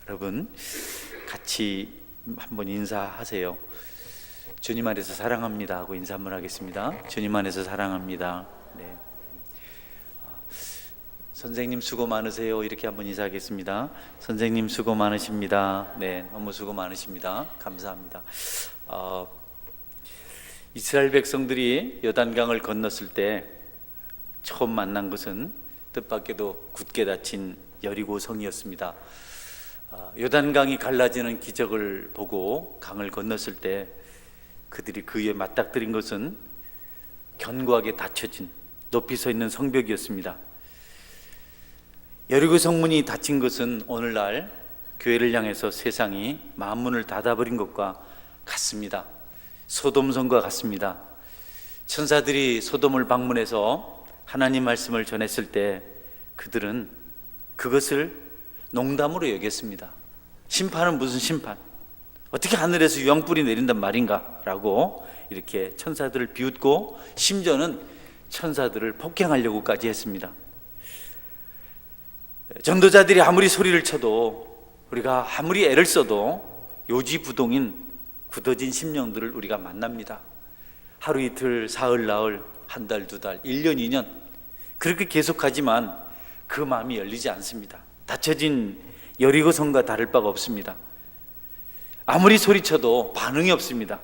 여러분 같이 한번 인사하세요. 주님 안에서 사랑합니다 하고 인사 한번 하겠습니다. 주님 안에서 사랑합니다. 네. 선생님 수고 많으세요. 이렇게 한번 인사하겠습니다. 선생님 수고 많으십니다. 네, 너무 수고 많으십니다. 감사합니다. 이스라엘 백성들이 요단강을 건넜을 때 처음 만난 것은 뜻밖에도 굳게 닫힌 여리고 성이었습니다. 요단강이 갈라지는 기적을 보고 강을 건넜을 때 그들이 그 위에 맞닥뜨린 것은 견고하게 닫혀진 높이 서 있는 성벽이었습니다. 여리고 성문이 닫힌 것은 오늘날 교회를 향해서 세상이 만문을 닫아버린 것과 같습니다. 소돔성과 같습니다. 천사들이 소돔을 방문해서 하나님 말씀을 전했을 때 그들은 그것을 농담으로 여겼습니다. 심판은 무슨 심판? 어떻게 하늘에서 유황불이 내린단 말인가? 라고 이렇게 천사들을 비웃고 심지어는 천사들을 폭행하려고까지 했습니다. 전도자들이 아무리 소리를 쳐도, 우리가 아무리 애를 써도 요지부동인 굳어진 심령들을 우리가 만납니다. 하루 이틀, 사흘, 나흘, 한 달, 두 달, 1년, 2년 그렇게 계속하지만 그 마음이 열리지 않습니다. 닫혀진 여리고성과 다를 바가 없습니다. 아무리 소리쳐도 반응이 없습니다.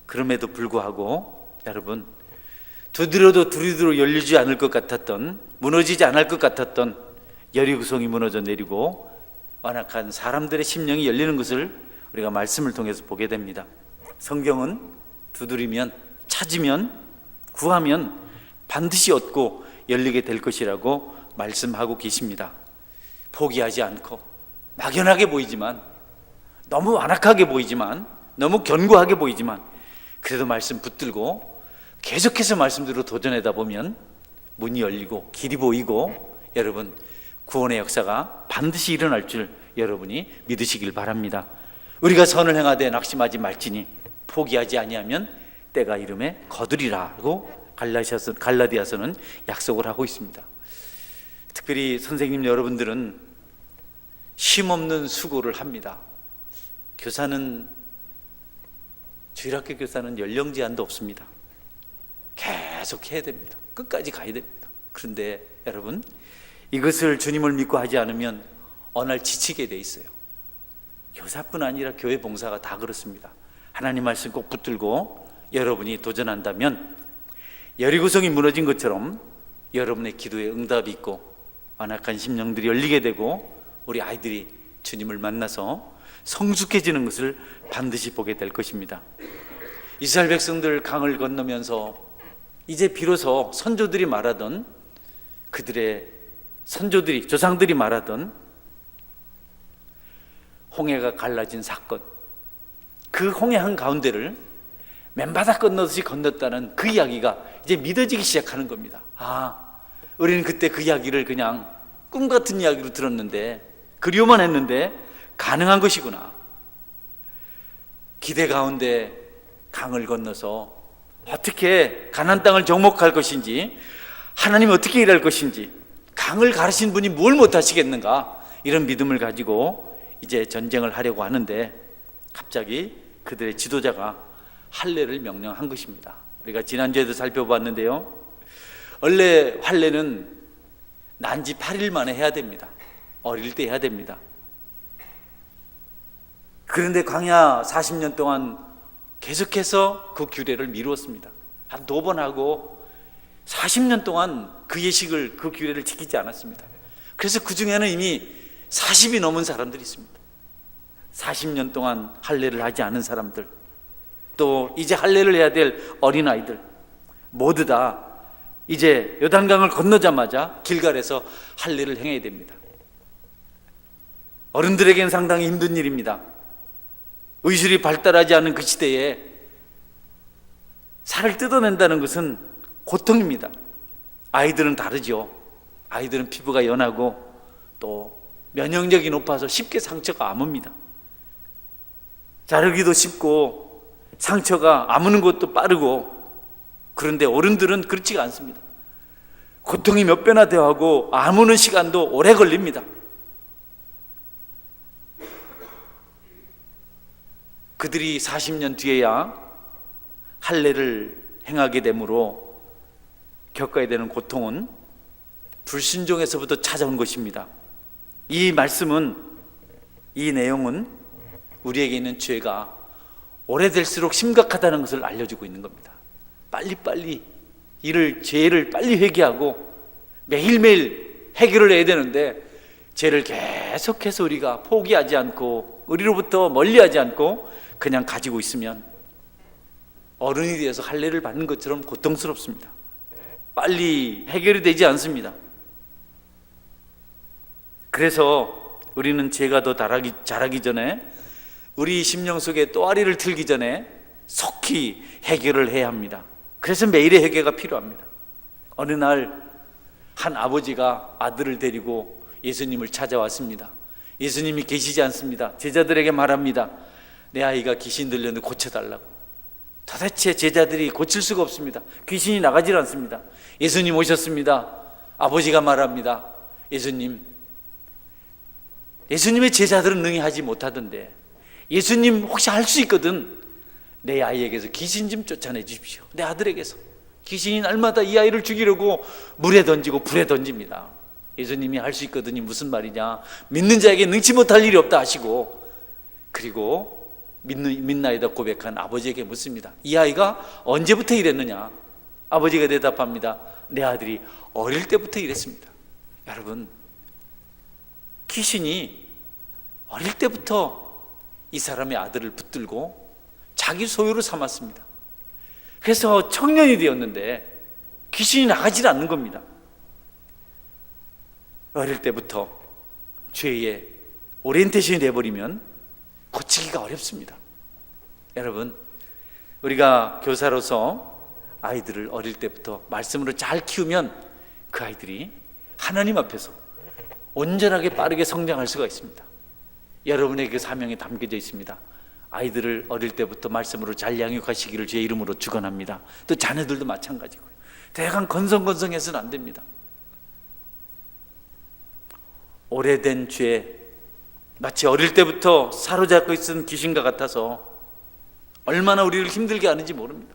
그럼에도 불구하고 여러분, 두드려도 열리지 않을 것 같았던, 무너지지 않을 것 같았던 여리고성이 무너져 내리고 완악한 사람들의 심령이 열리는 것을 우리가 말씀을 통해서 보게 됩니다. 성경은 두드리면, 찾으면, 구하면 반드시 얻고 열리게 될 것이라고 말씀하고 계십니다. 포기하지 않고, 막연하게 보이지만, 너무 완악하게 보이지만, 너무 견고하게 보이지만 그래도 말씀 붙들고 계속해서 말씀대로 도전하다 보면 문이 열리고 길이 보이고 여러분 구원의 역사가 반드시 일어날 줄 여러분이 믿으시길 바랍니다. 우리가 선을 행하되 낙심하지 말지니 포기하지 아니하면 때가 이름에 거두리라고 갈라디아서는 약속을 하고 있습니다. 특별히 선생님 여러분들은 쉼없는 수고를 합니다. 교사는, 주일학교 교사는 연령 제한도 없습니다. 계속 해야 됩니다. 끝까지 가야 됩니다. 그런데 여러분, 이것을 주님을 믿고 하지 않으면 어느 날 지치게 돼 있어요. 교사뿐 아니라 교회 봉사가 다 그렇습니다. 하나님 말씀 꼭 붙들고 여러분이 도전한다면 여리고성이 무너진 것처럼 여러분의 기도에 응답이 있고 완악한 심령들이 열리게 되고 우리 아이들이 주님을 만나서 성숙해지는 것을 반드시 보게 될 것입니다. 이스라엘 백성들 강을 건너면서 이제 비로소 선조들이 말하던, 그들의 선조들이, 조상들이 말하던 홍해가 갈라진 사건, 그 홍해 한가운데를 맨바닥 건너듯이 건넜다는 그 이야기가 이제 믿어지기 시작하는 겁니다. 우리는 그때 그 이야기를 그냥 꿈 같은 이야기로 들었는데, 그리워만 했는데 가능한 것이구나. 기대 가운데 강을 건너서 어떻게 가나안 땅을 정복할 것인지, 하나님이 어떻게 일할 것인지, 강을 가르신 분이 뭘 못하시겠는가, 이런 믿음을 가지고 이제 전쟁을 하려고 하는데 갑자기 그들의 지도자가 할례를 명령한 것입니다. 우리가 지난주에도 살펴봤는데요, 원래 할례는 난지 8일 만에 해야 됩니다. 어릴 때 해야 됩니다. 그런데 광야 40년 동안 계속해서 그 규례를 미루었습니다. 한 2번 하고 40년 동안 그 예식을, 그 규례를 지키지 않았습니다. 그래서 그 중에는 이미 40이 넘은 사람들이 있습니다. 40년 동안 할례를 하지 않은 사람들, 또 이제 할례를 해야 될 어린아이들, 모두 다 이제 요단강을 건너자마자 길갈에서 할례를 행해야 됩니다. 어른들에겐 상당히 힘든 일입니다. 의술이 발달하지 않은 그 시대에 살을 뜯어낸다는 것은 고통입니다. 아이들은 다르죠. 아이들은 피부가 연하고 또 면역력이 높아서 쉽게 상처가 아뭅니다. 자르기도 쉽고 상처가 아무는 것도 빠르고, 그런데 어른들은 그렇지가 않습니다. 고통이 몇 배나 더하고 아무는 시간도 오래 걸립니다. 그들이 40년 뒤에야 할례를 행하게 되므로 겪어야 되는 고통은 불순종에서부터 찾아온 것입니다. 이 말씀은, 이 내용은 우리에게 있는 죄가 오래될수록 심각하다는 것을 알려주고 있는 겁니다. 빨리빨리 죄를 빨리 회개하고 매일매일 해결을 해야 되는데, 죄를 계속해서 우리가 포기하지 않고 우리로부터 멀리하지 않고 그냥 가지고 있으면 어른이 되어서 할례를 받는 것처럼 고통스럽습니다. 빨리 해결이 되지 않습니다. 그래서 우리는 죄가 더 자라기 전에, 우리 심령 속에 또아리를 틀기 전에 속히 해결을 해야 합니다. 그래서 매일의 회개가 필요합니다. 어느 날 한 아버지가 아들을 데리고 예수님을 찾아왔습니다. 예수님이 계시지 않습니다. 제자들에게 말합니다. 내 아이가 귀신 들렸는데 고쳐달라고. 도대체 제자들이 고칠 수가 없습니다. 귀신이 나가질 않습니다. 예수님 오셨습니다. 아버지가 말합니다. 예수님의 제자들은 능히 하지 못하던데 예수님 혹시 할 수 있거든. 내 아이에게서 귀신 좀 쫓아내 주십시오. 내 아들에게서. 귀신이 날마다 이 아이를 죽이려고 물에 던지고 불에 던집니다. 예수님이 할 수 있거든이 무슨 말이냐, 믿는 자에게 능치 못할 일이 없다 하시고, 그리고 믿나이다 고백한 아버지에게 묻습니다. 이 아이가 언제부터 이랬느냐? 아버지가 대답합니다. 내 아들이 어릴 때부터 이랬습니다. 여러분, 귀신이 어릴 때부터 이 사람의 아들을 붙들고 자기 소유로 삼았습니다. 그래서 청년이 되었는데 귀신이 나가질 않는 겁니다. 어릴 때부터 죄에 오리엔테이션이 되어버리면 고치기가 어렵습니다. 여러분, 우리가 교사로서 아이들을 어릴 때부터 말씀으로 잘 키우면 그 아이들이 하나님 앞에서 온전하게 빠르게 성장할 수가 있습니다. 여러분의 그 사명이 담겨져 있습니다. 아이들을 어릴 때부터 말씀으로 잘 양육하시기를 주의 이름으로 축원합니다. 또 자녀들도 마찬가지고요. 대강 건성건성해서는 안 됩니다. 오래된 죄, 마치 어릴 때부터 사로잡고 있던 귀신과 같아서 얼마나 우리를 힘들게 하는지 모릅니다.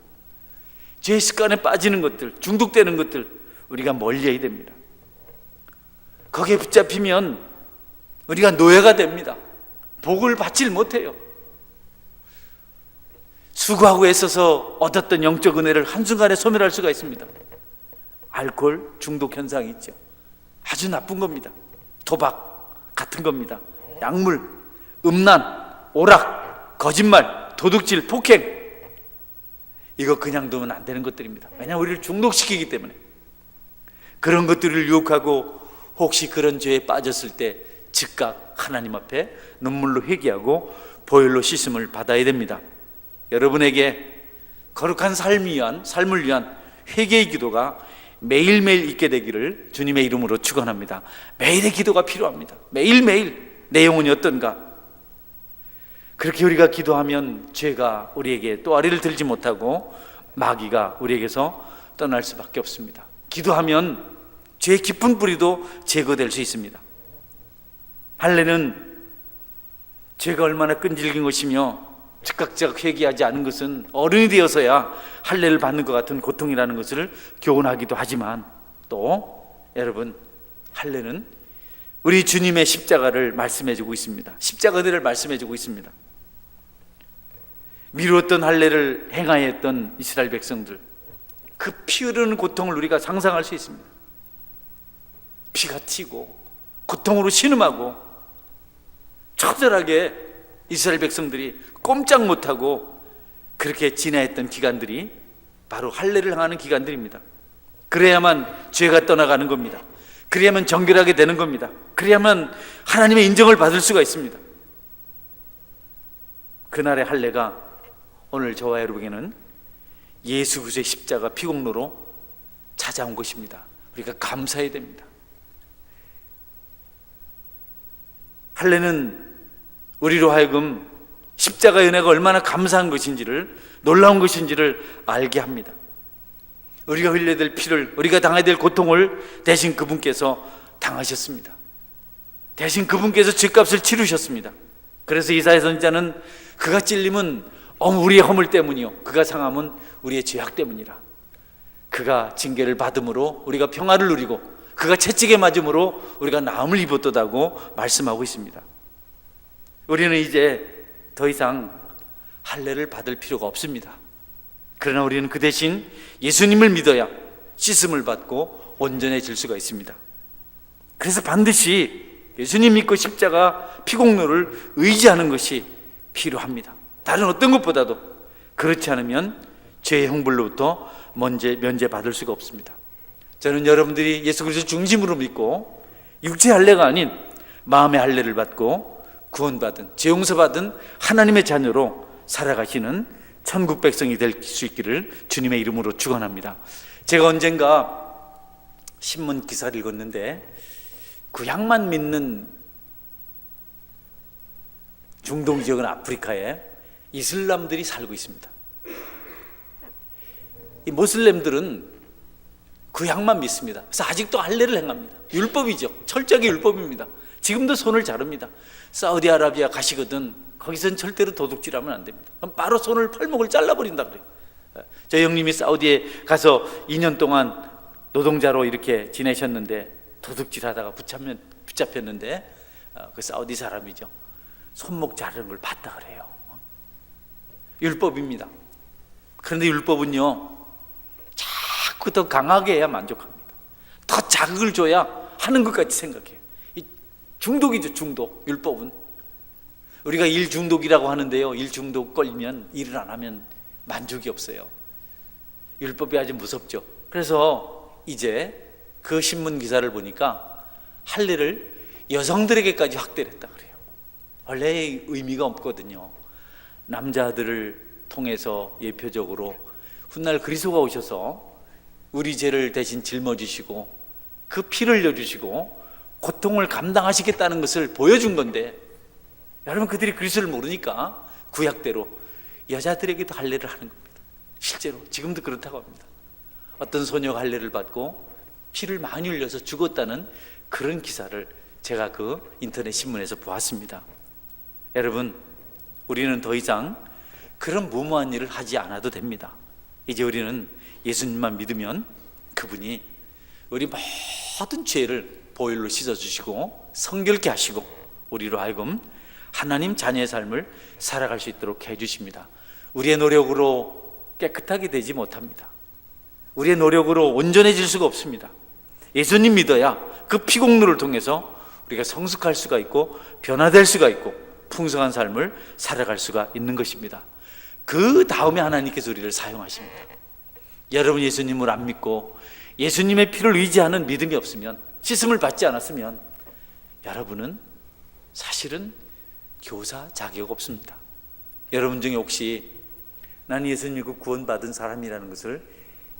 죄 습관에 빠지는 것들, 중독되는 것들 우리가 멀리해야 됩니다. 거기에 붙잡히면 우리가 노예가 됩니다. 복을 받질 못해요. 수고하고 애써서 얻었던 영적 은혜를 한순간에 소멸할 수가 있습니다. 알코올 중독 현상이 있죠. 아주 나쁜 겁니다. 도박 같은 겁니다. 약물, 음란, 오락, 거짓말, 도둑질, 폭행, 이거 그냥 두면 안 되는 것들입니다. 왜냐하면 우리를 중독시키기 때문에. 그런 것들을 유혹하고 혹시 그런 죄에 빠졌을 때 즉각 하나님 앞에 눈물로 회개하고 보혈로 씻음을 받아야 됩니다. 여러분에게 거룩한 삶을 위한 회개의 기도가 매일매일 있게 되기를 주님의 이름으로 축원합니다. 매일의 기도가 필요합니다. 매일매일 내 영혼이 어떤가. 그렇게 우리가 기도하면 죄가 우리에게 또아리를 들지 못하고 마귀가 우리에게서 떠날 수밖에 없습니다. 기도하면 죄의 깊은 뿌리도 제거될 수 있습니다. 할례는 죄가 얼마나 끈질긴 것이며 즉각 회개하지 않은 것은 어른이 되어서야 할례를 받는 것 같은 고통이라는 것을 교훈하기도 하지만, 또 여러분, 할례는 우리 주님의 십자가를 말씀해주고 있습니다. 십자가들을 말씀해주고 있습니다. 미루었던 할례를 행하여 했던 이스라엘 백성들, 그 피 흐르는 고통을 우리가 상상할 수 있습니다. 피가 튀고 고통으로 신음하고 처절하게 이스라엘 백성들이 꼼짝 못하고 그렇게 지나했던 기간들이 바로 할례를 행하는 기간들입니다. 그래야만 죄가 떠나가는 겁니다. 그래야만 정결하게 되는 겁니다. 그래야만 하나님의 인정을 받을 수가 있습니다. 그날의 할례가 오늘 저와 여러분에게는 예수 그리스도의 십자가 피공로로 찾아온 것입니다. 우리가 감사해야 됩니다. 할례는 우리로 하여금 십자가의 은혜가 얼마나 감사한 것인지를, 놀라운 것인지를 알게 합니다. 우리가 흘려야 될 피를, 우리가 당해야 될 고통을 대신 그분께서 당하셨습니다. 대신 그분께서 죄값을 치르셨습니다. 그래서 이사야 선지자는 그가 찔림은 우리의 허물 때문이요 그가 상함은 우리의 죄악 때문이라. 그가 징계를 받음으로 우리가 평화를 누리고 그가 채찍에 맞음으로 우리가 나음을 입었도다고 말씀하고 있습니다. 우리는 이제 더 이상 할례를 받을 필요가 없습니다. 그러나 우리는 그 대신 예수님을 믿어야 씻음을 받고 온전해질 수가 있습니다. 그래서 반드시 예수님 믿고 십자가 피공로를 의지하는 것이 필요합니다. 다른 어떤 것보다도. 그렇지 않으면 죄의 형벌로부터 면제받을 수가 없습니다. 저는 여러분들이 예수 그리스도 중심으로 믿고 육체 할례가 아닌 마음의 할례를 받고 구원받은, 죄 용서받은 하나님의 자녀로 살아가시는 천국 백성이 될 수 있기를 주님의 이름으로 축원합니다. 제가 언젠가 신문 기사를 읽었는데 구약만 믿는 중동 지역은 아프리카에 이슬람들이 살고 있습니다. 이 모슬렘들은 구약만 믿습니다. 그래서 아직도 할례를 행합니다. 율법이죠. 철저하게 율법입니다. 지금도 손을 자릅니다. 사우디아라비아 가시거든 거기선 절대로 도둑질하면 안 됩니다. 그럼 바로 손을 팔목을 잘라버린다 그래요. 저 형님이 사우디에 가서 2년 동안 노동자로 이렇게 지내셨는데 도둑질하다가 붙잡혔는데 그 사우디 사람이죠. 손목 자르는 걸 봤다 그래요. 율법입니다. 그런데 율법은요 자꾸 더 강하게 해야 만족합니다. 더 자극을 줘야 하는 것 같이 생각해요. 중독이죠. 중독. 율법은 우리가 일 중독이라고 하는데요, 일 중독 걸리면 일을 안 하면 만족이 없어요. 율법이 아주 무섭죠. 그래서 이제 그 신문 기사를 보니까 할례를 여성들에게까지 확대를 했다 그래요. 원래 의미가 없거든요. 남자들을 통해서 예표적으로 훗날 그리스도가 오셔서 우리 죄를 대신 짊어지시고 그 피를 흘려주시고 고통을 감당하시겠다는 것을 보여준 건데, 여러분 그들이 그리스도를 모르니까 구약대로 여자들에게도 할례를 하는 겁니다. 실제로 지금도 그렇다고 합니다. 어떤 소녀가 할례를 받고 피를 많이 흘려서 죽었다는 그런 기사를 제가 그 인터넷 신문에서 보았습니다. 여러분, 우리는 더 이상 그런 무모한 일을 하지 않아도 됩니다. 이제 우리는 예수님만 믿으면 그분이 우리 모든 죄를 보혈로 씻어주시고 성결케 하시고 우리로 하여금 하나님 자녀의 삶을 살아갈 수 있도록 해주십니다. 우리의 노력으로 깨끗하게 되지 못합니다. 우리의 노력으로 온전해질 수가 없습니다. 예수님 믿어야 그 피공로를 통해서 우리가 성숙할 수가 있고 변화될 수가 있고 풍성한 삶을 살아갈 수가 있는 것입니다. 그 다음에 하나님께서 우리를 사용하십니다. 여러분 예수님을 안 믿고 예수님의 피를 의지하는 믿음이 없으면, 씻음을 받지 않았으면 여러분은 사실은 교사 자격 없습니다. 여러분 중에 혹시 나는 예수님 믿고 구원받은 사람이라는 것을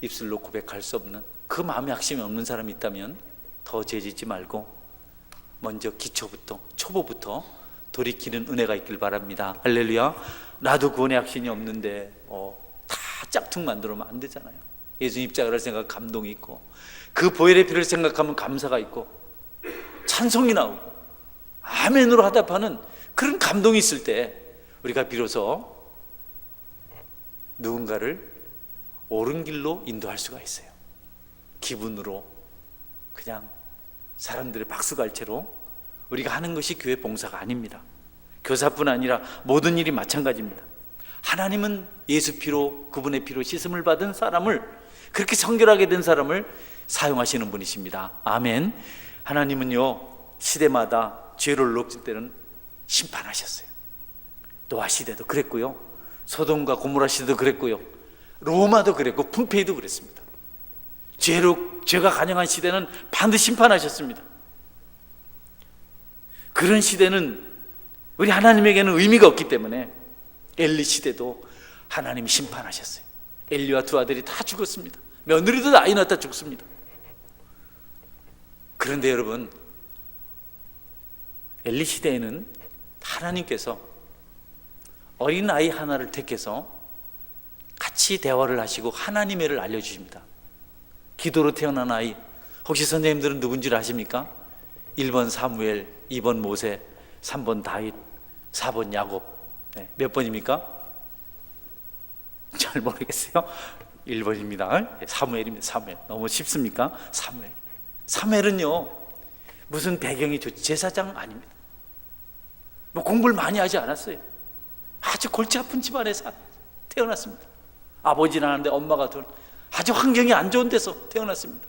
입술로 고백할 수 없는, 그 마음에 확신이 없는 사람이 있다면 더 죄짓지 말고 먼저 기초부터, 초보부터 돌이키는 은혜가 있길 바랍니다. 할렐루야. 나도 구원의 확신이 없는데 다 짝퉁 만들면 안 되잖아요. 예수 입장을 생각 감동이 있고 그 보혈의 피를 생각하면 감사가 있고 찬송이 나오고 아멘으로 하답하는 그런 감동이 있을 때 우리가 비로소 누군가를 옳은 길로 인도할 수가 있어요. 기분으로 그냥 사람들의 박수갈채로 우리가 하는 것이 교회 봉사가 아닙니다. 교사뿐 아니라 모든 일이 마찬가지입니다. 하나님은 예수 피로, 그분의 피로 씻음을 받은 사람을, 그렇게 성결하게 된 사람을 사용하시는 분이십니다. 아멘. 하나님은요 시대마다 죄를 높일 때는 심판하셨어요. 노아 시대도 그랬고요, 소돔과 고모라 시대도 그랬고요, 로마도 그랬고 품페이도 그랬습니다. 죄가 간영한 시대는 반드시 심판하셨습니다. 그런 시대는 우리 하나님에게는 의미가 없기 때문에 엘리 시대도 하나님이 심판하셨어요. 엘리와 두 아들이 다 죽었습니다. 며느리도 아이 낳다 죽습니다. 그런데 여러분, 엘리 시대에는 하나님께서 어린아이 하나를 택해서 같이 대화를 하시고 하나님의 를 알려주십니다. 기도로 태어난 아이, 혹시 선생님들은 누군지 아십니까? 1번 사무엘, 2번 모세, 3번 다윗, 4번 야곱. 네, 몇 번입니까? 잘 모르겠어요. 1번입니다. 사무엘입니다. 사무엘. 너무 쉽습니까? 사무엘. 사무엘은요, 무슨 배경이 좋지? 제사장 아닙니다. 뭐 공부를 많이 하지 않았어요. 아주 골치 아픈 집안에서 태어났습니다. 아버지는 하는데 엄마가 둘, 아주 환경이 안 좋은 데서 태어났습니다.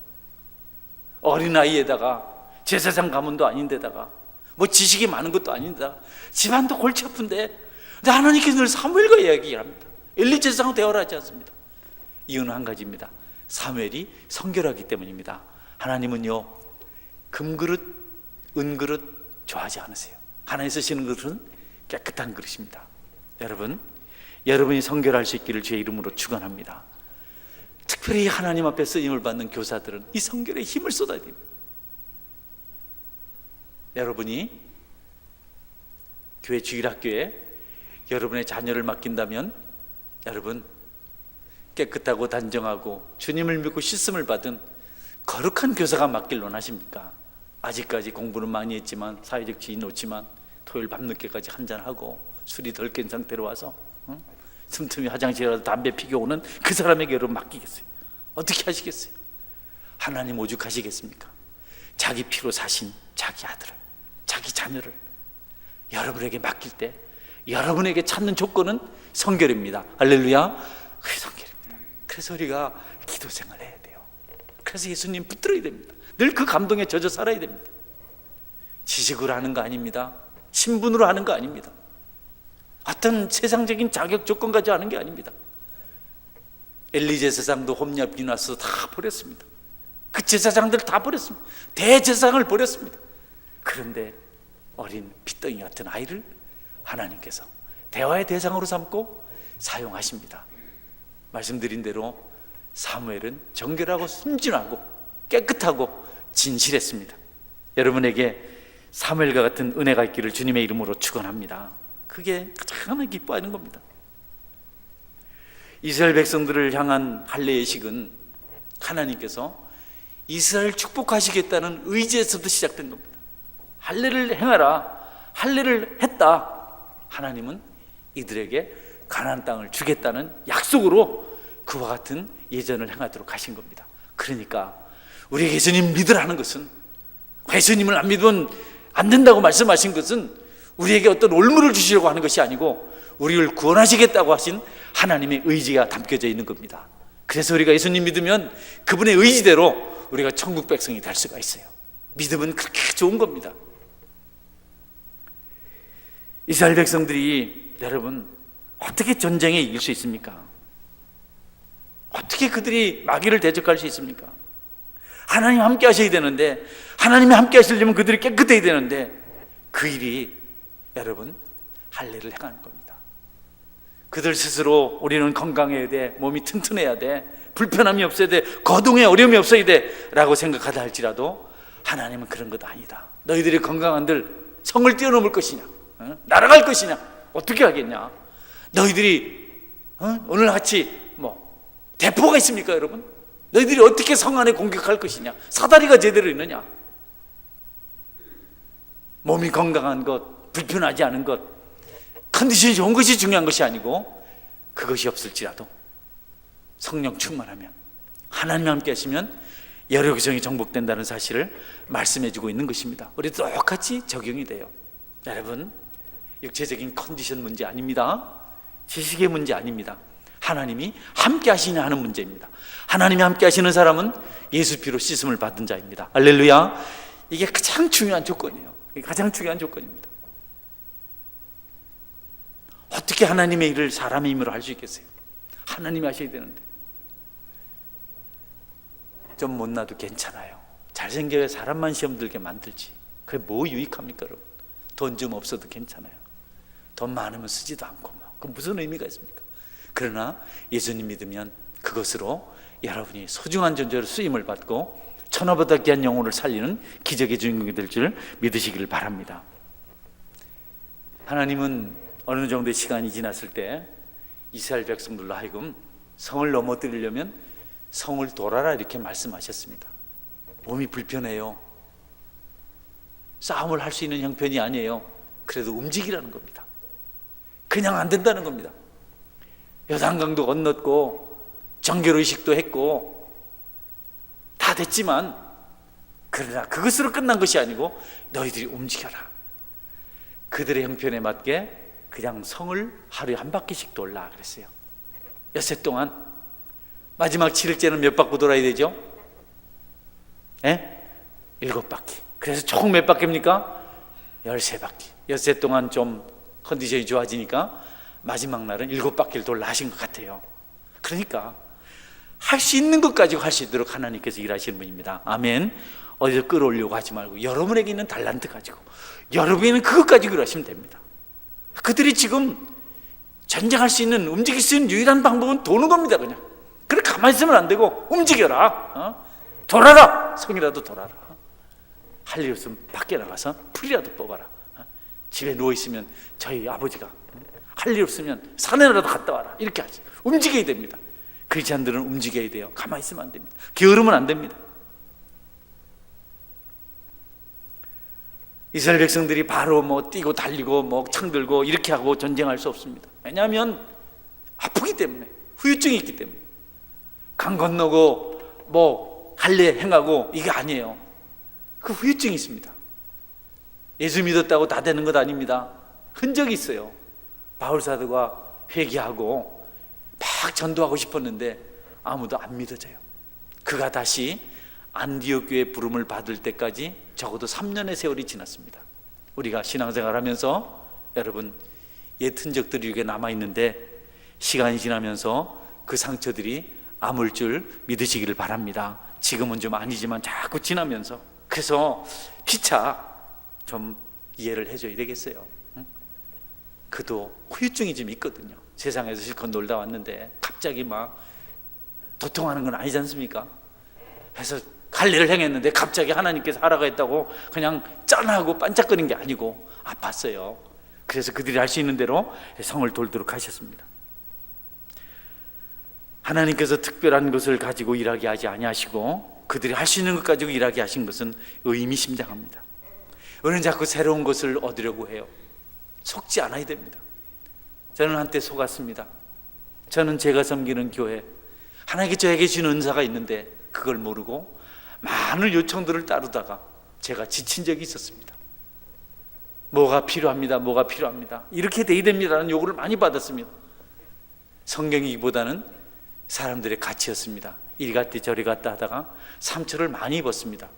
어린아이에다가 제사장 가문도 아닌데다가 뭐 지식이 많은 것도 아닌데다가 집안도 골치 아픈데, 근데 하나님께서 늘 사무엘과 이야기를 합니다. 엘리 제사장하고 대화를 하지 않습니다. 이유는 한 가지입니다. 사무엘이 성결하기 때문입니다. 하나님은요, 금그릇, 은그릇 좋아하지 않으세요. 하나님 쓰시는 그릇은 깨끗한 그릇입니다. 여러분, 여러분이 성결할 수 있기를 주의 이름으로 축원합니다. 특별히 하나님 앞에 쓰임을 받는 교사들은 이 성결에 힘을 쏟아야 됩니다. 여러분이 교회 주일학교에 여러분의 자녀를 맡긴다면, 여러분 깨끗하고 단정하고 주님을 믿고 씻음을 받은 거룩한 교사가 맡길 원하십니까? 아직까지 공부는 많이 했지만 사회적 지위 놓지만 토요일 밤늦게까지 한잔하고 술이 덜 깬 상태로 와서 틈틈이 화장실에 가서 담배 피게 오는 그 사람에게 여러분 맡기겠어요? 어떻게 하시겠어요? 하나님 오죽하시겠습니까? 자기 피로 사신 자기 아들을, 자기 자녀를 여러분에게 맡길 때 여러분에게 찾는 조건은 성결입니다. 할렐루야. 그게 성결입니다. 그래서 우리가 기도 생활을 해야 돼요. 그래서 예수님 붙들어야 됩니다. 늘 그 감동에 젖어 살아야 됩니다. 지식으로 하는 거 아닙니다. 신분으로 하는 거 아닙니다. 어떤 세상적인 자격 조건 가지고 하는 게 아닙니다. 엘리 제사장도 홈리아 비나스 다 버렸습니다. 그 제사장들 다 버렸습니다. 대제사장을 버렸습니다. 그런데 어린 핏덩이 같은 아이를 하나님께서 대화의 대상으로 삼고 사용하십니다. 말씀드린 대로 사무엘은 정결하고 순진하고 깨끗하고 진실했습니다. 여러분에게 사무엘과 같은 은혜가 있기를 주님의 이름으로 축원합니다. 그게 가장 기뻐하는 겁니다. 이스라엘 백성들을 향한 할례의 식은 하나님께서 이스라엘 축복하시겠다는 의지에서도 시작된 겁니다. 할례를 행하라, 할례를 했다. 하나님은 이들에게 가나안 땅을 주겠다는 약속으로 그와 같은 예전을 행하도록 하신 겁니다. 그러니까 우리 예수님 믿으라는 것은, 예수님을 안 믿으면 안 된다고 말씀하신 것은 우리에게 어떤 올무를 주시려고 하는 것이 아니고 우리를 구원하시겠다고 하신 하나님의 의지가 담겨져 있는 겁니다. 그래서 우리가 예수님 믿으면 그분의 의지대로 우리가 천국 백성이 될 수가 있어요. 믿음은 그렇게 좋은 겁니다. 이스라엘 백성들이 여러분 어떻게 전쟁에 이길 수 있습니까? 어떻게 그들이 마귀를 대적할 수 있습니까? 하나님 함께 하셔야 되는데, 하나님이 함께 하시려면 그들이 깨끗해야 되는데, 그 일이 여러분 할례를 행하는 겁니다. 그들 스스로 우리는 건강해야 돼, 몸이 튼튼해야 돼, 불편함이 없어야 돼, 거동에 어려움이 없어야 돼 라고 생각하다 할지라도 하나님은 그런 것 아니다. 너희들이 건강한들 성을 뛰어넘을 것이냐, 날아갈 것이냐, 어떻게 하겠냐. 너희들이 오늘 같이 대포가 있습니까 여러분? 너희들이 어떻게 성 안에 공격할 것이냐, 사다리가 제대로 있느냐. 몸이 건강한 것, 불편하지 않은 것, 컨디션이 좋은 것이 중요한 것이 아니고, 그것이 없을지라도 성령 충만하면, 하나님 함께 하시면 여러 교정이 정복된다는 사실을 말씀해 주고 있는 것입니다. 우리도 똑같이 적용이 돼요. 여러분, 육체적인 컨디션 문제 아닙니다. 지식의 문제 아닙니다. 하나님이 함께 하시냐 하는 문제입니다. 하나님이 함께 하시는 사람은 예수 피로 씻음을 받은 자입니다. 할렐루야. 이게 가장 중요한 조건이에요. 이게 가장 중요한 조건입니다. 어떻게 하나님의 일을 사람의 힘으로 할 수 있겠어요? 하나님이 하셔야 되는데. 좀 못나도 괜찮아요. 잘생겨야 사람만 시험 들게 만들지. 그게 뭐 유익합니까 여러분? 돈 좀 없어도 괜찮아요. 돈 많으면 쓰지도 않고 그럼 무슨 의미가 있습니까? 그러나 예수님 믿으면 그것으로 여러분이 소중한 존재로 쓰임을 받고 천하보다 귀한 영혼을 살리는 기적의 주인공이 될 줄 믿으시기를 바랍니다. 하나님은 어느 정도의 시간이 지났을 때 이스라엘 백성들로 하여금 성을 넘어뜨리려면 성을 돌아라 이렇게 말씀하셨습니다. 몸이 불편해요. 싸움을 할 수 있는 형편이 아니에요. 그래도 움직이라는 겁니다. 그냥 안 된다는 겁니다. 요단강도 건넜고 정결의식도 했고 다 됐지만, 그러나 그것으로 끝난 것이 아니고 너희들이 움직여라. 그들의 형편에 맞게 그냥 성을 하루에 한 바퀴씩 돌라 그랬어요. 엿새 동안. 마지막 7일째는 몇 바퀴 돌아야 되죠? 7바퀴. 그래서 총 몇 바퀴입니까? 13바퀴. 엿새 동안 좀 컨디션이 좋아지니까 마지막 날은 7바퀴를 돌라 하신 것 같아요. 그러니까 할 수 있는 것 가지고 할 수 있도록 하나님께서 일하시는 분입니다. 아멘. 어디서 끌어올려고 하지 말고 여러분에게 있는 달란트 가지고, 여러분에게는 그것 가지고 일하시면 됩니다. 그들이 지금 전쟁할 수 있는, 움직일 수 있는 유일한 방법은 도는 겁니다. 그냥 그래 가만히 있으면 안 되고 움직여라. 돌아라. 성이라도 돌아라. 할 일 없으면 밖에 나가서 풀이라도 뽑아라. 집에 누워있으면 저희 아버지가 할 일 없으면 산에라도 갔다 와라. 이렇게 하지. 움직여야 됩니다. 크리스찬들은 움직여야 돼요. 가만히 있으면 안 됩니다. 게으르면 안 됩니다. 이스라엘 백성들이 바로 뛰고 달리고 창 들고 이렇게 하고 전쟁할 수 없습니다. 왜냐하면 아프기 때문에, 후유증이 있기 때문에. 강 건너고 할례 행하고 이게 아니에요. 그 후유증이 있습니다. 예수 믿었다고 다 되는 것 아닙니다. 흔적이 있어요. 바울 사도가 회개하고 막 전도하고 싶었는데 아무도 안 믿어져요. 그가 다시 안디옥 교회 부름을 받을 때까지 적어도 3년의 세월이 지났습니다. 우리가 신앙생활 하면서 여러분 옛 흔적들이 이렇게 남아있는데 시간이 지나면서 그 상처들이 아물 줄 믿으시기를 바랍니다. 지금은 좀 아니지만 자꾸 지나면서. 그래서 피차 좀 이해를 해줘야 되겠어요. 그도 후유증이 좀 있거든요. 세상에서 실컷 놀다 왔는데 갑자기 막 도통하는 건 아니지 않습니까? 그래서 할례를 행했는데 갑자기 하나님께서 하라고 했다고 그냥 짠하고 반짝거린 게 아니고 아팠어요. 그래서 그들이 할 수 있는 대로 성을 돌도록 하셨습니다. 하나님께서 특별한 것을 가지고 일하게 하지 아니하시고 그들이 할 수 있는 것 가지고 일하게 하신 것은 의미심장합니다. 우리는 자꾸 새로운 것을 얻으려고 해요. 속지 않아야 됩니다. 저는 한때 속았습니다. 저는 제가 섬기는 교회, 하나님께 저에게 주신 은사가 있는데 그걸 모르고 많은 요청들을 따르다가 제가 지친 적이 있었습니다. 뭐가 필요합니다. 뭐가 필요합니다. 이렇게 돼야 됩니다라는 요구를 많이 받았습니다. 성경이기보다는 사람들의 가치였습니다. 이리 갔다 저리 갔다 하다가 상처를 많이 입었습니다.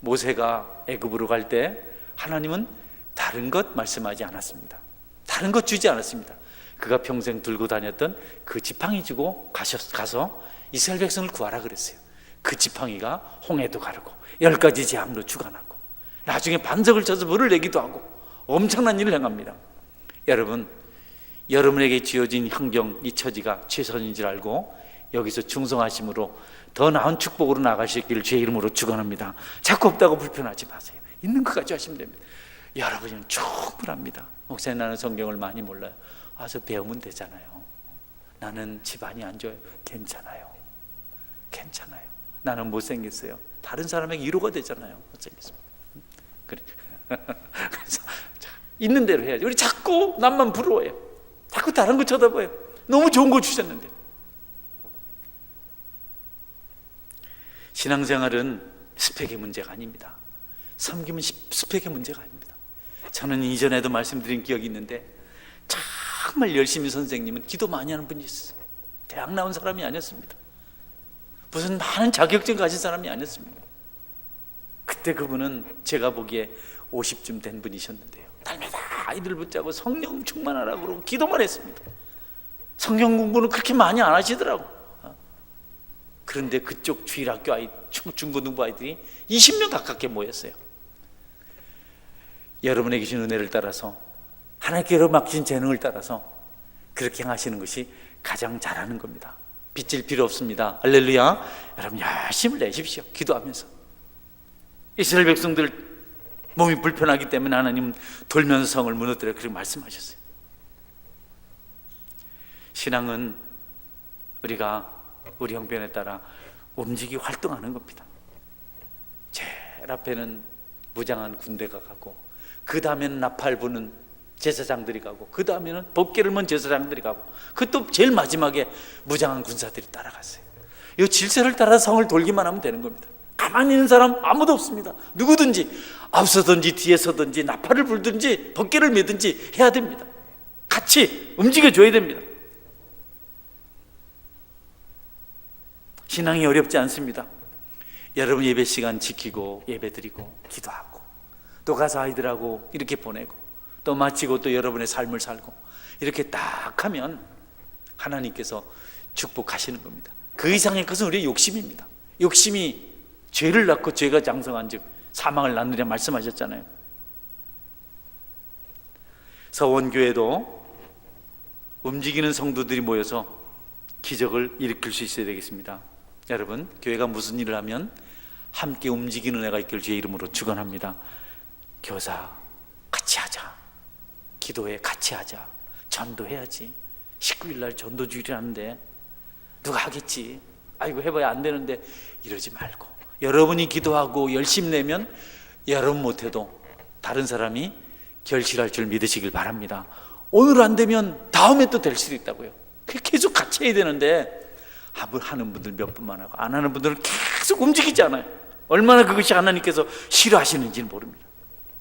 모세가 애굽으로 갈 때 하나님은 다른 것 말씀하지 않았습니다. 다른 것 주지 않았습니다. 그가 평생 들고 다녔던 그 지팡이 주고 가서 이스라엘 백성을 구하라 그랬어요. 그 지팡이가 홍해도 가르고 10가지 재앙으로 주관하고 나중에 반석을 쳐서 물을 내기도 하고 엄청난 일을 행합니다. 여러분, 여러분에게 주어진 환경, 이 처지가 최선인 줄 알고 여기서 충성하심으로 더 나은 축복으로 나가실 길을 주의 이름으로 축원합니다. 자꾸 없다고 불편하지 마세요. 있는 것까지 하시면 됩니다. 여러분은 충분합니다. 목사님, 나는 성경을 많이 몰라요. 와서 배우면 되잖아요. 나는 집안이 안 좋아요. 괜찮아요. 괜찮아요. 나는 못생겼어요. 다른 사람에게 위로가 되잖아요. 못생겼습니다. 그래. 그래서 있는 대로 해야지. 우리 자꾸 남만 부러워해요. 자꾸 다른 거 쳐다봐요. 너무 좋은 거 주셨는데. 신앙생활은 스펙의 문제가 아닙니다. 섬김은 스펙의 문제가 아닙니다. 저는 이전에도 말씀드린 기억이 있는데 정말 열심히 선생님은 기도 많이 하는 분이 있어요. 대학 나온 사람이 아니었습니다. 무슨 많은 자격증 가진 사람이 아니었습니다. 그때 그분은 제가 보기에 50쯤 된 분이셨는데요, 날마다 아이들 붙잡고 성령 충만하라고 그러고 기도만 했습니다. 성경 공부는 그렇게 많이 안 하시더라고. 그런데 그쪽 주일학교 아이, 중고등부 아이들이 20명 가깝게 모였어요. 여러분에게 주신 은혜를 따라서, 하나님께로 맡기신 재능을 따라서 그렇게 행하시는 것이 가장 잘하는 겁니다. 빚질 필요 없습니다. 할렐루야. 여러분 열심을 내십시오. 기도하면서. 이스라엘 백성들 몸이 불편하기 때문에 하나님은 돌면서 성을 무너뜨려 그렇게 말씀하셨어요. 신앙은 우리가 우리 형편에 따라 움직이고 활동하는 겁니다. 제일 앞에는 무장한 군대가 가고 그 다음에는 나팔 부는 제사장들이 가고, 그 다음에는 법궤를 먼 제사장들이 가고, 그것도 제일 마지막에 무장한 군사들이 따라갔어요. 이 질서를 따라 성을 돌기만 하면 되는 겁니다. 가만히 있는 사람 아무도 없습니다. 누구든지 앞서든지 뒤에서든지 나팔을 불든지 법궤를 메든지 해야 됩니다. 같이 움직여줘야 됩니다. 신앙이 어렵지 않습니다. 여러분 예배 시간 지키고 예배 드리고 기도하고, 또 가서 아이들하고 이렇게 보내고, 또 마치고 또 여러분의 삶을 살고, 이렇게 딱 하면 하나님께서 축복하시는 겁니다. 그 이상의 것은 우리의 욕심입니다. 욕심이 죄를 낳고 죄가 장성한 즉 사망을 낳느냐 말씀하셨잖아요. 서원교회도 움직이는 성도들이 모여서 기적을 일으킬 수 있어야 되겠습니다. 여러분, 교회가 무슨 일을 하면 함께 움직이는 애가 있길 주의 이름으로 축원합니다. 교사 같이 하자, 기도회 같이 하자, 전도해야지. 19일 날 전도주일이라는데 누가 하겠지, 아이고 해봐야 안 되는데, 이러지 말고 여러분이 기도하고 열심 내면 여러분 못해도 다른 사람이 결실할 줄 믿으시길 바랍니다. 오늘 안 되면 다음에 또 될 수도 있다고요. 계속 같이 해야 되는데, 하는 분들 몇 분만 하고 안 하는 분들은 계속 움직이지 않아요. 얼마나 그것이 하나님께서 싫어하시는지는 모릅니다.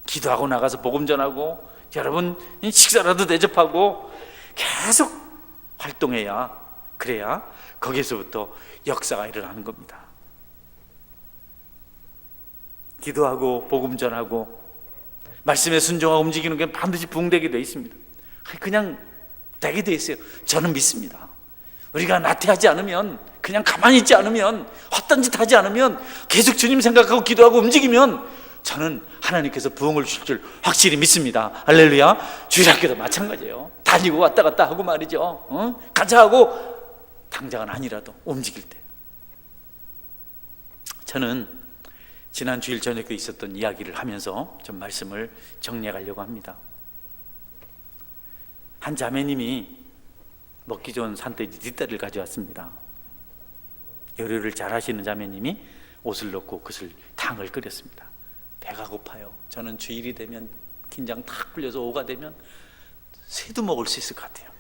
기도하고 나가서 복음 전하고, 여러분 식사라도 대접하고 계속 활동해야, 그래야 거기서부터 역사가 일어나는 겁니다. 기도하고 복음 전하고 말씀에 순종하고 움직이는 게 반드시 부응되게 되어 있습니다. 그냥 되게 되어 있어요. 저는 믿습니다. 우리가 나태하지 않으면, 그냥 가만히 있지 않으면, 헛된 짓 하지 않으면, 계속 주님 생각하고 기도하고 움직이면 저는 하나님께서 부응을 주실 줄 확실히 믿습니다. 할렐루야. 주일학교도 마찬가지예요. 다니고 왔다 갔다 하고 말이죠. 가자 하고 당장은 아니라도 움직일 때. 저는 지난 주일 저녁에 있었던 이야기를 하면서 좀 말씀을 정리해 가려고 합니다. 한 자매님이 먹기 좋은 산돼지 뒷다리를 가져왔습니다. 요리를 잘 하시는 자매님이 옷을 넣고 그것을 탕을 끓였습니다. 배가 고파요. 저는 주일이 되면 긴장 탁 풀려서 오후가 되면 새도 먹을 수 있을 것 같아요.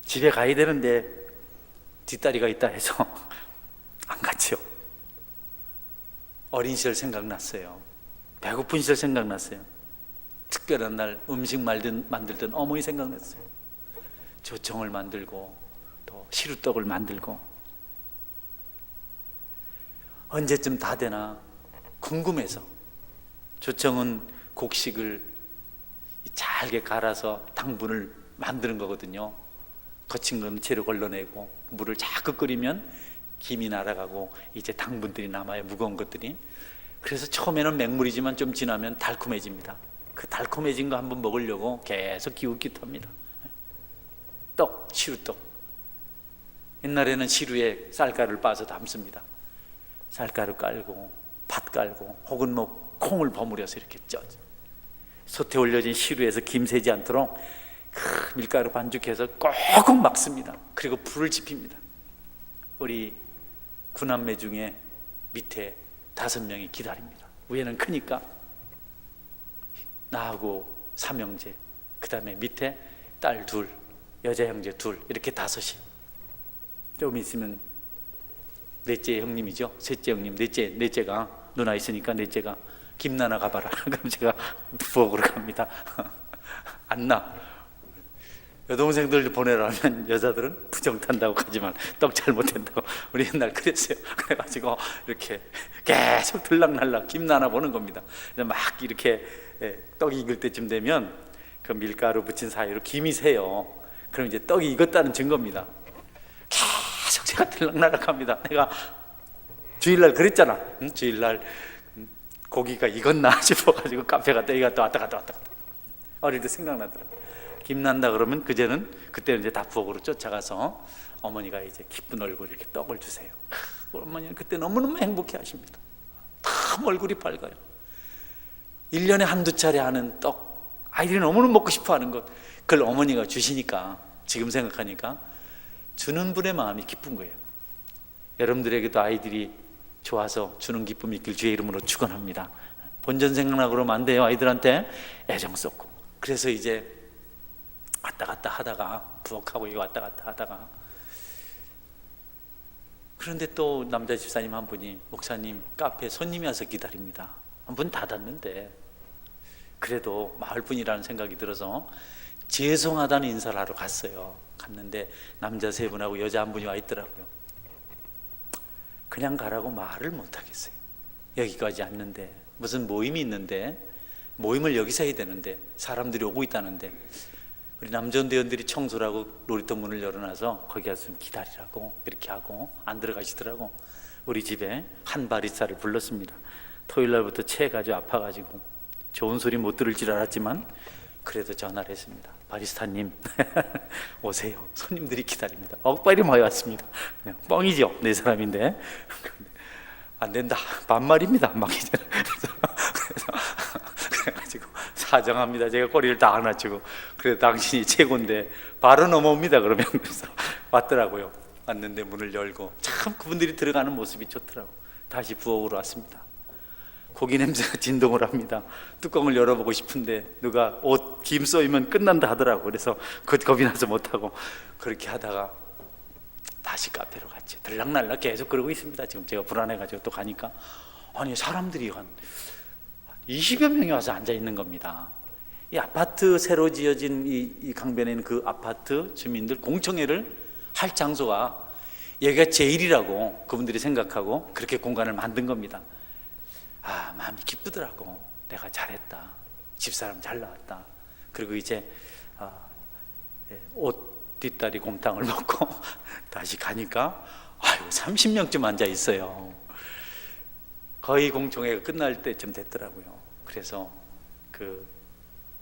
집에 가야 되는데 뒷다리가 있다 해서 안 갔죠. 어린 시절 생각났어요. 배고픈 시절 생각났어요. 특별한 날 음식 만들던 어머니 생각났어요. 조청을 만들고 또 시루떡을 만들고, 언제쯤 다 되나 궁금해서. 조청은 곡식을 잘게 갈아서 당분을 만드는 거거든요. 거친 건 채로 걸러내고 물을 자꾸 끓이면 김이 날아가고 이제 당분들이 남아요, 무거운 것들이. 그래서 처음에는 맹물이지만 좀 지나면 달콤해집니다. 그 달콤해진 거 한번 먹으려고 계속 기웃기웃합니다. 떡, 시루떡. 옛날에는 시루에 쌀가루를 빠서 담습니다. 쌀가루 깔고 팥 깔고 혹은 뭐 콩을 버무려서 이렇게 쪄. 솥에 올려진 시루에서 김 새지 않도록 그 밀가루 반죽해서 꼭꼭 막습니다. 그리고 불을 지핍니다. 우리 구남매 중에 밑에 5명이 기다립니다. 위에는 크니까 나하고 3형제, 그 다음에 밑에 딸 2, 여자 형제 2, 이렇게 5이. 좀 있으면 넷째 형님이죠. 셋째 형님, 넷째가 누나 있으니까 넷째가 김나나 가봐라. 그럼 제가 부엌으로 갑니다. 안 나. 여동생들 보내라면 여자들은 부정 탄다고 가지만 떡 잘 못한다고. 우리 옛날 그랬어요. 그래가지고 이렇게 계속 들락날락 김나나 보는 겁니다. 막 이렇게 떡이 익을 때쯤 되면 그 밀가루 붙인 사이로 김이 새요. 그럼 이제 떡이 익었다는 증거입니다. 계속 제가 들락날락합니다. 내가 주일날 그랬잖아. 주일날 고기가 익었나 싶어가지고 카페 갔다 여기 갔다 왔다 갔다. 어릴 때 생각나더라고요. 김난다 그러면 그때는 이제 다 부엌으로 쫓아가서 어머니가 이제 기쁜 얼굴 이렇게 떡을 주세요. 어머니는 그때 너무너무 행복해 하십니다. 다 얼굴이 밝아요. 1년에 한두 차례 하는 떡, 아이들이 너무너무 먹고 싶어 하는 것, 그걸 어머니가 주시니까 지금 생각하니까 주는 분의 마음이 기쁜 거예요. 여러분들에게도 아이들이 좋아서 주는 기쁨이 있길 주의 이름으로 축원합니다. 본전 생각나고 그러면 안 돼요. 아이들한테 애정 쏟고. 그래서 이제 왔다 갔다 하다가 부엌하고 이거 왔다 갔다 하다가, 그런데 또 남자 집사님 한 분이, 목사님 카페에 손님이 와서 기다립니다. 문 닫았는데 그래도 마을 분이라는 생각이 들어서 죄송하다는 인사를 하러 갔어요. 갔는데 남자 세 분하고 여자 한 분이 와 있더라고요. 그냥 가라고 말을 못 하겠어요. 여기까지 왔는데, 무슨 모임이 있는데, 모임을 여기서 해야 되는데 사람들이 오고 있다는데, 우리 남전대원들이 청소를 하고 놀이터 문을 열어놔서 거기 가서 좀 기다리라고 그렇게 하고 안 들어가시더라고. 우리 집에 한 바리스타를 불렀습니다. 토요일 날부터 체가 아주 아파가지고 좋은 소리 못 들을 줄 알았지만 그래도 전화를 했습니다. 바리스타님 오세요. 손님들이 기다립니다. 억발이 많이 왔습니다. 그냥 뻥이죠. 네 사람인데. 안 된다. 반말입니다. 막 이제. 그래가지고 사정합니다. 제가 꼬리를 다 안 맞추고, 그래 당신이 최고인데 바로 넘어옵니다. 그러면 그래서 왔더라고요. 왔는데 문을 열고 참 그분들이 들어가는 모습이 좋더라고. 다시 부엌으로 왔습니다. 고기 냄새가 진동을 합니다. 뚜껑을 열어보고 싶은데 누가 옷 김 쏘이면 끝난다 하더라고. 그래서 겁이 나서 못하고 그렇게 하다가 다시 카페로 갔죠. 들락날락 계속 그러고 있습니다. 지금 제가 불안해가지고 또 가니까, 아니 사람들이 한 20여 명이 와서 앉아 있는 겁니다. 이 아파트 새로 지어진 이 강변에 있는 그 아파트 주민들 공청회를 할 장소가 여기가 제일이라고 그분들이 생각하고 그렇게 공간을 만든 겁니다. 아, 마음이 기쁘더라고. 내가 잘했다. 집사람 잘 나왔다. 그리고 이제 옷 뒷다리 곰탕을 먹고 다시 가니까 아유 30명쯤 앉아 있어요. 거의 공청회가 끝날 때쯤 됐더라고요. 그래서 그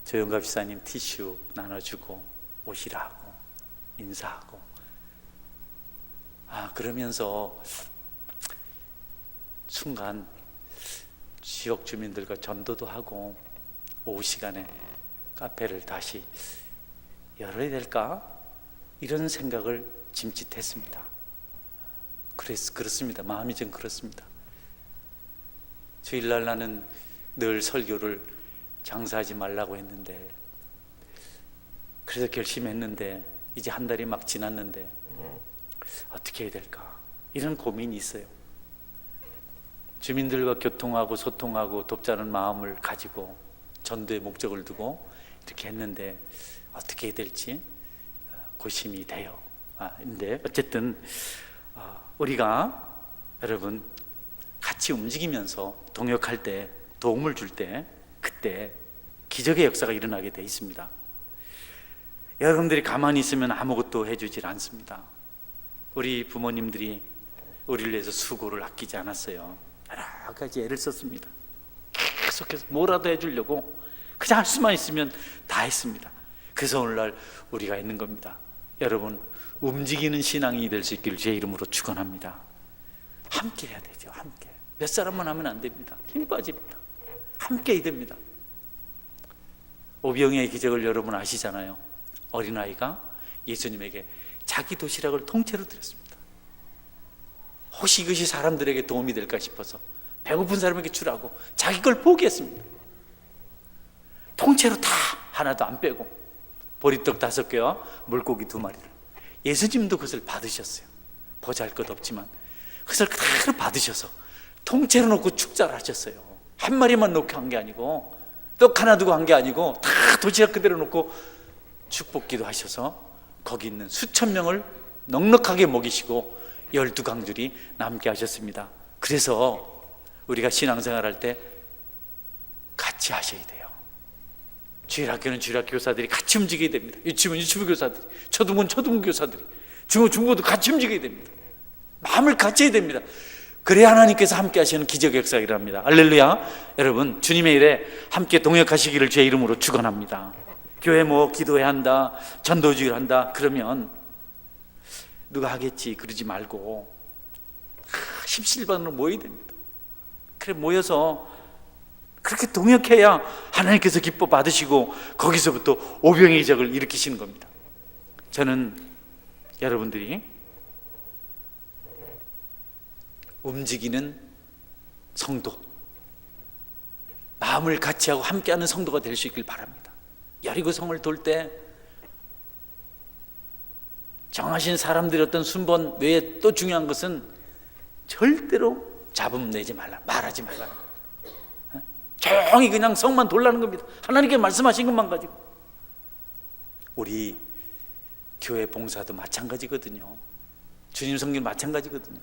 조영갑 집사님 티슈 나눠주고 오시라 하고 인사하고, 그러면서 순간 지역 주민들과 전도도 하고 오후 시간에 카페를 다시 열어야 될까? 이런 생각을 짐짓했습니다. 그렇습니다. 마음이 좀 그렇습니다. 주일날 나는 늘 설교를 장사하지 말라고 했는데, 그래서 결심했는데 이제 한 달이 막 지났는데 어떻게 해야 될까? 이런 고민이 있어요. 주민들과 교통하고 소통하고 돕자는 마음을 가지고 전도의 목적을 두고 이렇게 했는데 어떻게 해야 될지 고심이 돼요. 근데 어쨌든 우리가 여러분 같이 움직이면서 동역할 때, 도움을 줄 때, 그때 기적의 역사가 일어나게 돼 있습니다. 여러분들이 가만히 있으면 아무것도 해주질 않습니다. 우리 부모님들이 우리를 위해서 수고를 아끼지 않았어요. 여러 가지 애를 썼습니다. 계속해서 뭐라도 해주려고 그냥 할 수만 있으면 다 했습니다. 그래서 오늘날 우리가 있는 겁니다. 여러분, 움직이는 신앙이 될 수 있기를 주의 이름으로 축원합니다. 함께 해야 되죠. 함께. 몇 사람만 하면 안 됩니다. 힘 빠집니다. 함께 해야 됩니다. 오병이의 기적을 여러분 아시잖아요. 어린아이가 예수님에게 자기 도시락을 통째로 드렸습니다. 혹시 이것이 사람들에게 도움이 될까 싶어서 배고픈 사람에게 주라고 자기 걸 포기했습니다. 통째로 다 하나도 안 빼고 보리떡 5개와 물고기 2마리를. 예수님도 그것을 받으셨어요. 보잘것없지만 그것을 그대로 받으셔서 통째로 놓고 축사를 하셨어요. 한 마리만 놓고 한 게 아니고, 떡 하나 두고 한 게 아니고 다 도시락 그대로 놓고 축복기도 하셔서 거기 있는 수천 명을 넉넉하게 먹이시고 12강줄이 남게 하셨습니다. 그래서 우리가 신앙생활할 때 같이 하셔야 돼요. 주일학교는 주일학교 교사들이 같이 움직여야 됩니다. 유치부는 유치부 교사들이, 초등부는 초등부 교사들이, 중고도 같이 움직여야 됩니다. 마음을 같이 해야 됩니다. 그래야 하나님께서 함께 하시는 기적의 역사가 일어납니다. 할렐루야. 여러분, 주님의 일에 함께 동역하시기를 주의 이름으로 축원합니다. 교회 기도해야 한다, 전도주의를 한다 그러면 누가 하겠지 그러지 말고 십실반으로 모여야 됩니다. 그래 모여서 그렇게 동역해야 하나님께서 기뻐 받으시고 거기서부터 오병의 기적을 일으키시는 겁니다. 저는 여러분들이 움직이는 성도, 마음을 같이 하고 함께하는 성도가 될 수 있길 바랍니다. 여리고성을 돌 때 정하신 사람들이 어떤 순번 외에 또 중요한 것은 절대로 잡음 내지 말라, 말하지 말라. 조용히 그냥 성만 돌라는 겁니다. 하나님께 말씀하신 것만 가지고. 우리 교회 봉사도 마찬가지거든요. 주님 섬기는 마찬가지거든요.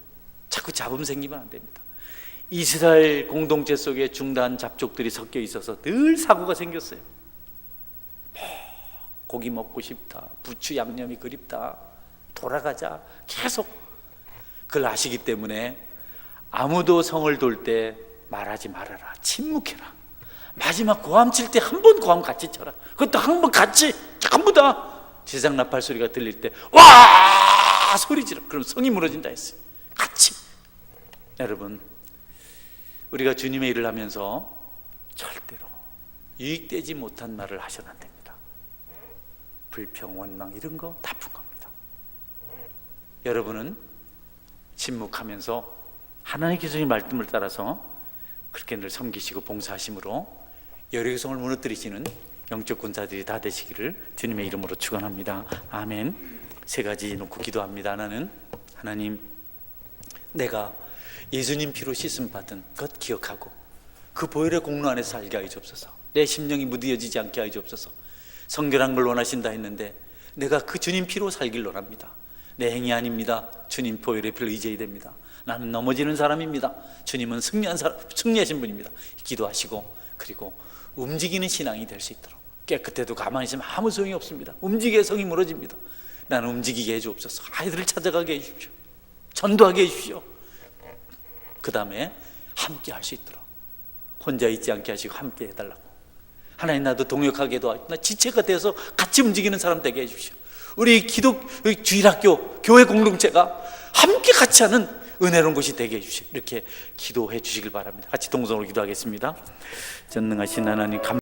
자꾸 잡음 생기면 안 됩니다. 이스라엘 공동체 속에 중단 잡족들이 섞여 있어서 늘 사고가 생겼어요. 고기 먹고 싶다, 부추 양념이 그립다, 돌아가자, 계속 그걸 아시기 때문에 아무도 성을 돌 때 말하지 말아라, 침묵해라. 마지막 고함 칠 때 한 번 고함 같이 쳐라. 그것도 한 번 같이 전부 다 지상 나팔 소리가 들릴 때 와 소리 지르. 그럼 성이 무너진다 했어요. 같이. 여러분, 우리가 주님의 일을 하면서 절대로 유익되지 못한 말을 하셔는 안 됩니다. 불평, 원망 이런 거 나쁜 겁니다. 여러분은 침묵하면서 하나님의 주신 말씀을 따라서 그렇게 늘 섬기시고 봉사하심으로 여리고성을 무너뜨리시는 영적 군사들이 다 되시기를 주님의 이름으로 축원합니다. 아멘. 세 가지 놓고 기도합니다. 하나는, 하나님, 내가 예수님 피로 씻음 받은 것 기억하고 그 보혈의 공로 안에서 살게 하여 주옵소서. 내 심령이 무디어지지 않게 하여 주옵소서. 성결한 걸 원하신다 했는데 내가 그 주님 피로 살길 원합니다. 내 행위 아닙니다. 주님 보혈의 피를 의지해야 됩니다. 나는 넘어지는 사람입니다. 주님은 승리하신 분입니다. 기도하시고, 그리고 움직이는 신앙이 될 수 있도록. 깨끗해도 가만히 있으면 아무 소용이 없습니다. 움직여야 성이 무너집니다. 나는 움직이게 해주옵소서. 아이들을 찾아가게 해주십시오. 전도하게 해주십시오. 그 다음에 함께 할 수 있도록, 혼자 있지 않게 하시고 함께 해달라고. 하나님, 나도 동역하게 도와주시고 나 지체가 되어서 같이 움직이는 사람 되게 해주십시오. 우리 주일학교 교회 공동체가 함께 같이 하는 은혜로운 곳이 되게 해주십시오. 이렇게 기도해 주시길 바랍니다. 같이 동성으로 기도하겠습니다. 전능하신 하나님,